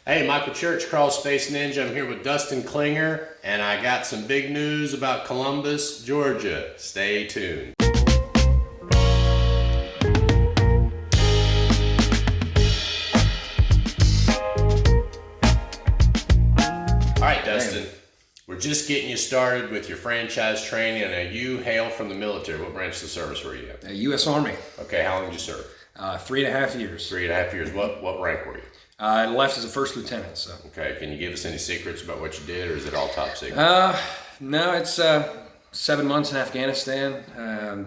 Hey, Michael Church, Crawl Space Ninja. I'm here with Dustin Klinger, and I got some big news about Columbus, Georgia. Stay tuned. All right, Dustin, we're just getting you started with your franchise training. And now you hail from the military. What branch of the service were you in? U.S. Army. Okay, how long did you serve? 3.5 years. 3.5 years. What rank were you? I left as a first lieutenant. So. Okay, can you give us any secrets about what you did, or is it all top secret? No, it's 7 months in Afghanistan,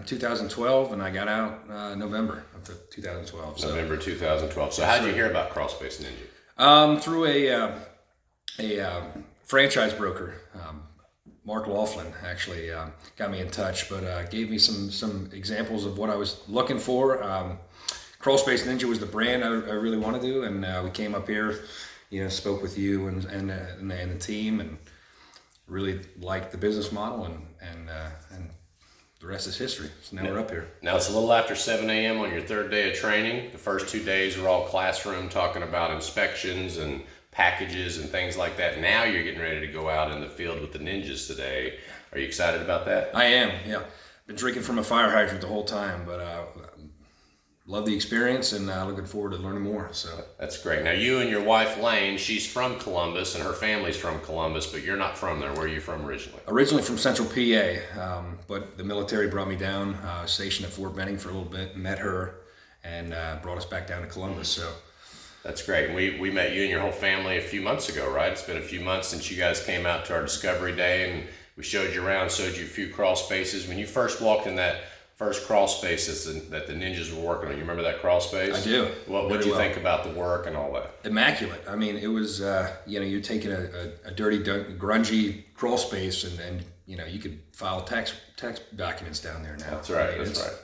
2012, and I got out November of 2012. So. November 2012. So how did you hear about Crawl Space Ninja? Through a franchise broker, Mark Laughlin, actually got me in touch, but gave me some examples of what I was looking for. Crawl Space Ninja was the brand I really want to do, and we came up here, spoke with you and the team, and really liked the business model, and the rest is history. So now we're up here. Now it's a little after 7 a.m. on your third day of training. The first 2 days are all classroom, talking about inspections and packages and things like that. Now you're getting ready to go out in the field with the ninjas today. Are you excited about that? I am, yeah. Been drinking from a fire hydrant the whole time, but love the experience, and looking forward to learning more. So that's great. Now you and your wife Lane, she's from Columbus and her family's from Columbus, but you're not from there. Where are you from originally? Originally from Central PA, but the military brought me down, stationed at Fort Benning for a little bit, met her, and brought us back down to Columbus. So that's great. We met you and your whole family a few months ago, right? It's been a few months since you guys came out to our Discovery Day, and we showed you around, showed you a few crawl spaces. When you first walked in that first crawl space that the ninjas were working on, you remember that crawl space? I do. What did you think about the work and all that? Immaculate. I mean, it was, you're taking a dirty, grungy crawl space, and you could file tax documents down there now. That's right. That's right.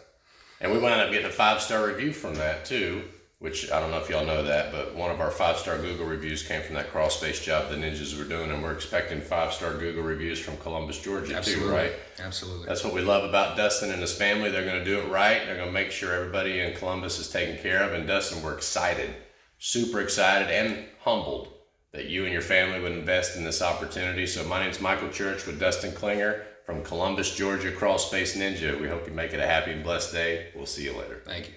And we wound up getting a 5-star review from that too, which I don't know if y'all know that, but one of our 5-star Google reviews came from that crawl space job the ninjas were doing, and we're expecting 5-star Google reviews from Columbus, Georgia. Absolutely. Too, right? Absolutely. That's what we love about Dustin and his family. They're going to do it right. They're going to make sure everybody in Columbus is taken care of. And Dustin, we're excited, super excited and humbled that you and your family would invest in this opportunity. So my name's Michael Church with Dustin Klinger from Columbus, Georgia, Crawl Space Ninja. We hope you make it a happy and blessed day. We'll see you later. Thank you.